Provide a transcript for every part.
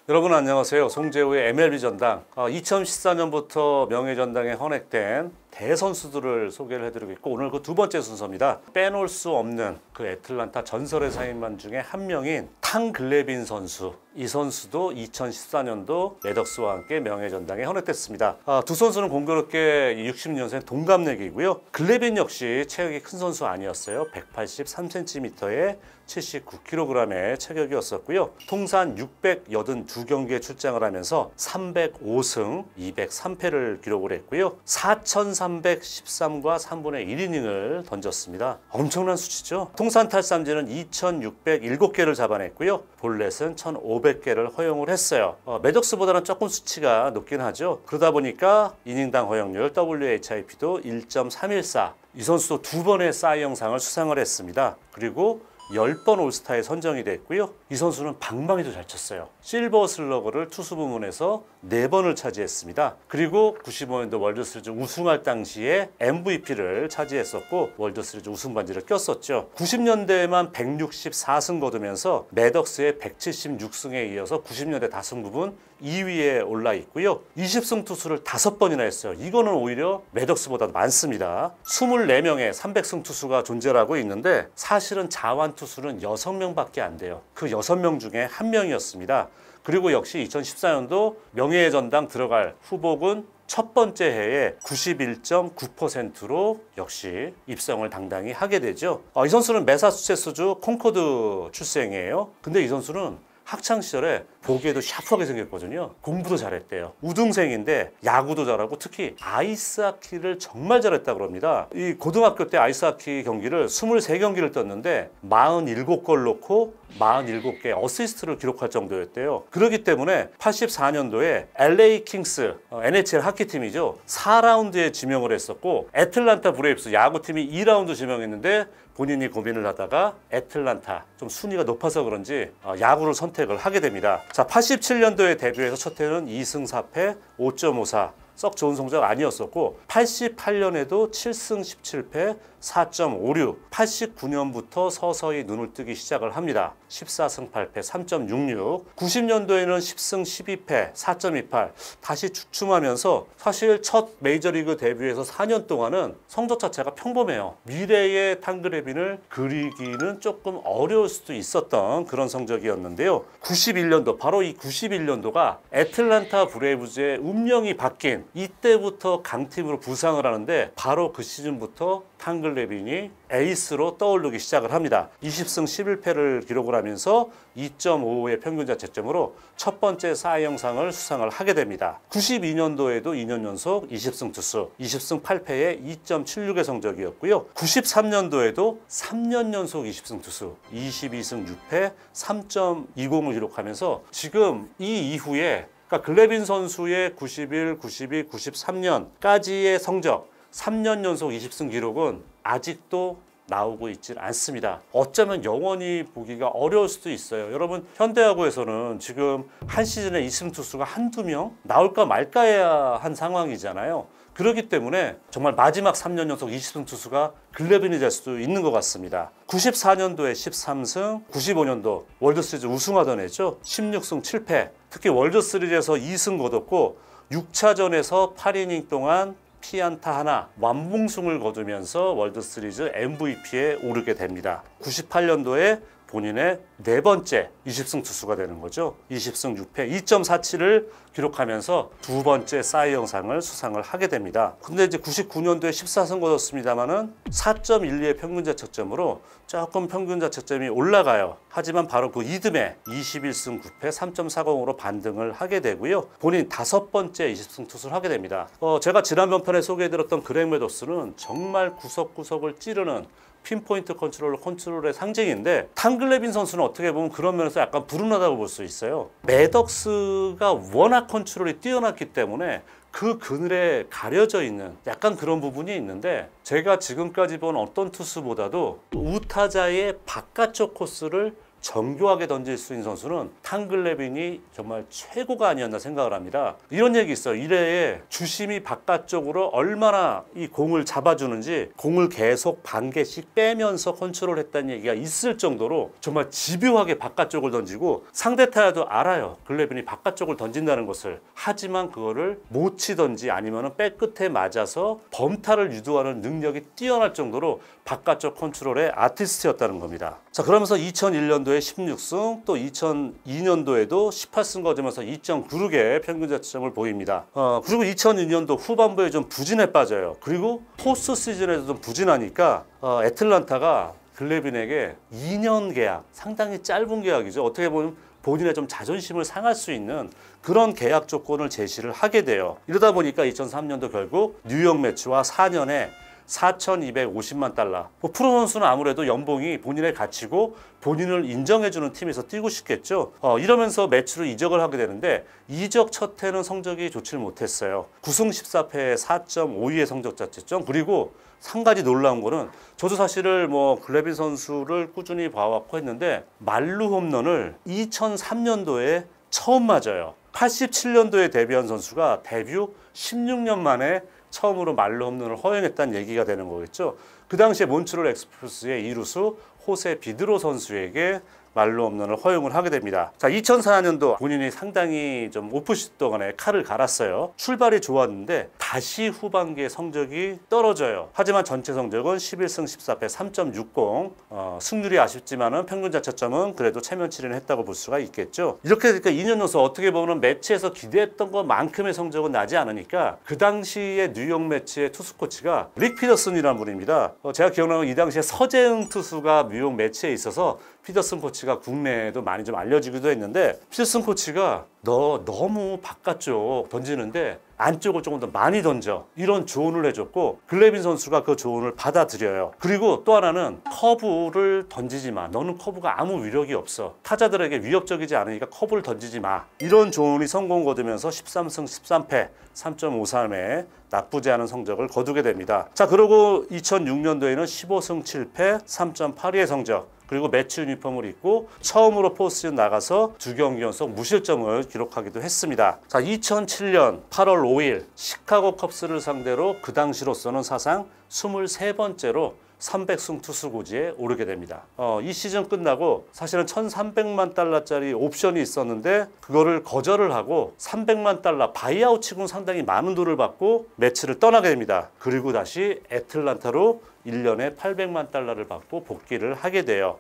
여러분 안녕하세요. 송재우의 MLB 전당. 2014년부터 명예전당에 헌액된 대선수들을 소개를 해드리고 있고, 오늘 그 두 번째 순서입니다. 빼놓을 수 없는 그 애틀란타 전설의 사인만 중에 한 명인 탕 글래빈 선수. 이 선수도 2014년도 매덕스와 함께 명예전당에 헌액됐습니다. 두 선수는 공교롭게 60년생 동갑내기고요. 글래빈 역시 체격이 큰 선수 아니었어요. 183cm에 79kg의 체격이었었고요. 통산 682경기에 출장을 하면서 305승 203패를 기록을 했고요. 4,313과 3분의 1이닝을 던졌습니다. 엄청난 수치죠. 통산 탈삼진은 2,607개를 잡아냈고요. 볼넷은 1,500개를 허용을 했어요. 매덕스보다는 조금 수치가 높긴 하죠. 그러다 보니까 이닝당 허용률 WHIP도 1.314. 이 선수도 두 번의 사이 영상을 수상을 했습니다. 그리고 10번 올스타에 선정이 됐고요. 이 선수는 방망이도 잘 쳤어요. 실버 슬러거를 투수 부문에서 4번을 차지했습니다. 그리고 95년도 월드시리즈 우승할 당시에 MVP를 차지했었고 월드시리즈 우승 반지를 꼈었죠. 90년대에만 164승 거두면서 매덕스의 176승에 이어서 90년대 다승 부분 2위에 올라 있고요. 20승 투수를 5번이나 했어요. 이거는 오히려 매덕스보다 많습니다. 24명의 300승 투수가 존재를 하고 있는데 사실은 자완 투수는 6명밖에 안 돼요. 그 6명 중에 한 명이었습니다. 그리고 역시 2014년도 명예전당 들어갈 후보군 첫 번째 해에 91.9%로 역시 입성을 당당히 하게 되죠. 이 선수는 매사추세츠주 콩코드 출생이에요. 근데 이 선수는 학창시절에 보기에도 샤프하게 생겼거든요. 공부도 잘했대요. 우등생인데 야구도 잘하고 특히 아이스하키를 정말 잘했다고 합니다. 이 고등학교 때 아이스하키 경기를 23경기를 떴는데 47골 넣고 47개 어시스트를 기록할 정도였대요. 그렇기 때문에 84년도에 LA 킹스, NHL 하키팀이죠. 4라운드에 지명을 했었고 애틀란타 브레이브스 야구팀이 2라운드 지명했는데 본인이 고민을 하다가 애틀란타 좀 순위가 높아서 그런지 야구를 선택을 하게 됩니다. 자, 87년도에 데뷔해서 첫 해는 2승 4패 5.54 썩 좋은 성적 아니었었고 88년에도 7승 17패 4.56 89년부터 서서히 눈을 뜨기 시작을 합니다. 14승 8패 3.66 90년도에는 10승 12패 4.28 다시 주춤하면서 사실 첫 메이저리그 데뷔해서 4년 동안은 성적 자체가 평범해요. 미래의 탕 글래빈을 그리기는 조금 어려울 수도 있었던 그런 성적이었는데요. 91년도 바로 이 91년도가 애틀란타 브레이브즈의 운명이 바뀐 이때부터 강팀으로 부상을 하는데 바로 그 시즌부터 탕 글래빈이 에이스로 떠오르기 시작을 합니다. 20승 11패를 기록을 하면서 2.55의 평균 자책점으로 첫 번째 사이 영상을 수상을 하게 됩니다. 92년도에도 2년 연속 20승 투수, 20승 8패에 2.76의 성적이었고요. 93년도에도 3년 연속 20승 투수, 22승 6패 3.20을 기록하면서 지금 이 이후에 그러니까 글래빈 선수의 91, 92, 93년까지의 성적 3년 연속 20승 기록은 아직도 나오고 있질 않습니다. 어쩌면 영원히 보기가 어려울 수도 있어요. 여러분 현대야구에서는 지금 한 시즌에 20승 투수가 한두 명 나올까 말까야 한 상황이잖아요. 그렇기 때문에 정말 마지막 3년 연속 20승 투수가 글래빈이 될 수도 있는 것 같습니다. 94년도에 13승, 95년도 월드시리즈 우승하던 해죠. 16승 7패, 특히 월드시리즈에서 2승 거뒀고 6차전에서 8이닝 동안 피안타 하나, 완봉승을 거두면서 월드시리즈 MVP에 오르게 됩니다. 98년도에 본인의 네 번째 20승 투수가 되는 거죠. 20승 6패 2.47을 기록하면서 두 번째 사이 영상을 수상을 하게 됩니다. 근데 이제 99년도에 14승 거뒀습니다만은 4.12의 평균 자책점으로 조금 평균 자책점이 올라가요. 하지만 바로 그 이듬해 21승 9패 3.40으로 반등을 하게 되고요. 본인 다섯 번째 20승 투수를 하게 됩니다. 제가 지난번 편에 소개해드렸던 그렉 매덕스는 정말 구석구석을 찌르는 핀포인트 컨트롤의 상징인데 탕 글래빈 선수는 어떻게 보면 그런 면에서 약간 불운하다고 볼 수 있어요. 매덕스가 워낙 컨트롤이 뛰어났기 때문에 그 그늘에 가려져 있는 약간 그런 부분이 있는데 제가 지금까지 본 어떤 투수보다도 우타자의 바깥쪽 코스를 정교하게 던질 수 있는 선수는 탕글레빈이 정말 최고가 아니었나 생각을 합니다. 이런 얘기 있어요. 1회에 주심이 바깥쪽으로 얼마나 이 공을 잡아주는지 공을 계속 반 개씩 빼면서 컨트롤했다는 얘기가 있을 정도로 정말 집요하게 바깥쪽을 던지고 상대 타자도 알아요. 글레빈이 바깥쪽을 던진다는 것을. 하지만 그거를 못 치던지 아니면 백 끝에 맞아서 범타를 유도하는 능력이 뛰어날 정도로 바깥쪽 컨트롤의 아티스트였다는 겁니다. 자, 그러면서 2001년도에 16승, 또 2002년도에도 18승 거두면서 2.96의 평균 자책점을 보입니다. 그리고 2002년도 후반부에 좀 부진에 빠져요. 그리고 포스트 시즌에도 좀 부진하니까 애틀란타가 글레빈에게 2년 계약, 상당히 짧은 계약이죠. 어떻게 보면 본인의 좀 자존심을 상할 수 있는 그런 계약 조건을 제시를 하게 돼요. 이러다 보니까 2003년도 결국 뉴욕 매츠와 4년에 4,250만 달러. 프로 선수는 아무래도 연봉이 본인의 가치고 본인을 인정해주는 팀에서 뛰고 싶겠죠. 이러면서 매치로 이적을 하게 되는데 이적 첫 해는 성적이 좋지 못했어요. 9승 14패에 4.52의 성적 자체점. 그리고 한 가지 놀라운 거는 저도 사실을 글레빈 선수를 꾸준히 봐왔고 했는데 말루 홈런을 2003년도에 처음 맞아요. 87년도에 데뷔한 선수가 데뷔 16년 만에 처음으로 말루 홈런을 허용했다는 얘기가 되는 거겠죠. 그 당시에 몬트리올 엑스프레스의 이루수 호세 비드로 선수에게 말루 홈런을 허용을 하게 됩니다. 자, 2004년도 본인이 상당히 좀 오프시즌 동안에 칼을 갈았어요. 출발이 좋았는데 다시 후반기에 성적이 떨어져요. 하지만 전체 성적은 11승 14패 3.60. 승률이 아쉽지만은 평균 자책점은 그래도 체면치레는 했다고 볼 수가 있겠죠. 이렇게 되니까 2년 연속 어떻게 보면 매치에서 기대했던 것만큼의 성적은 나지 않으니까 그 당시에 뉴욕 매치의 투수 코치가 릭 피더슨이라는 분입니다. 제가 기억나는 이 당시에 서재흥 투수가 뉴욕 매치에 있어서 피더슨 코치가 국내에도 많이 좀 알려지기도 했는데 피더슨 코치가 너 너무 바깥쪽 던지는데 안쪽을 조금 더 많이 던져, 이런 조언을 해줬고 글레빈 선수가 그 조언을 받아들여요. 그리고 또 하나는 커브를 던지지 마. 너는 커브가 아무 위력이 없어. 타자들에게 위협적이지 않으니까 커브를 던지지 마. 이런 조언이 성공 거두면서 13승 13패 3.53에 나쁘지 않은 성적을 거두게 됩니다. 자, 그리고 2006년도에는 15승 7패 3.82의 성적. 그리고 매치 유니폼을 입고 처음으로 포스트시즌 나가서 2경기 연속 무실점을 기록하기도 했습니다. 자, 2007년 8월 5일 시카고 컵스를 상대로 그 당시로서는 사상 23번째로 300승 투수 고지에 오르게 됩니다. 이 시즌 끝나고 사실은 1,300만 달러짜리 옵션이 있었는데 그거를 거절을 하고 300만 달러 바이아웃 치고는 상당히 많은 돈을 받고 매치를 떠나게 됩니다. 그리고 다시 애틀란타로 1년에 800만 달러를 받고 복귀를 하게 돼요.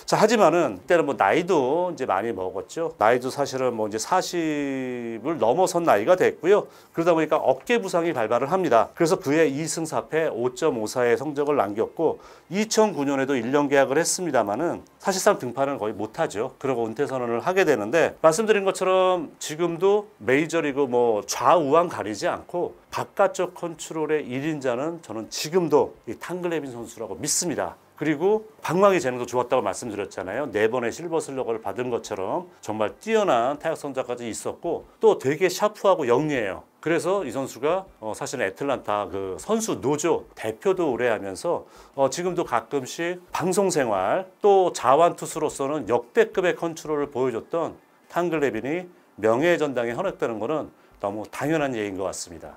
자, 하지만은 그때는 나이도 이제 많이 먹었죠. 나이도 사실은 이제 40을 넘어선 나이가 됐고요. 그러다 보니까 어깨 부상이 발발을 합니다. 그래서 그해 2승 4패 5.54의 성적을 남겼고 2009년에도 1년 계약을 했습니다만은 사실상 등판을 거의 못하죠. 그러고 은퇴 선언을 하게 되는데 말씀드린 것처럼 지금도 메이저리그 좌우왕 가리지 않고 바깥쪽 컨트롤의 1인자는 저는 지금도 이 탕글레빈 선수라고 믿습니다. 그리고 방망이 재능도 좋았다고 말씀드렸잖아요. 4번의 실버 슬러거를 받은 것처럼 정말 뛰어난 타격 성적까지 있었고 또 되게 샤프하고 영리해요. 그래서 이 선수가 사실은 애틀란타 그 선수 노조 대표도 오래 하면서 지금도 가끔씩 방송 생활 또 자완 투수로서는 역대급의 컨트롤을 보여줬던 탕글레빈이 명예의 전당에 헌액되는 것은 너무 당연한 얘기인 것 같습니다.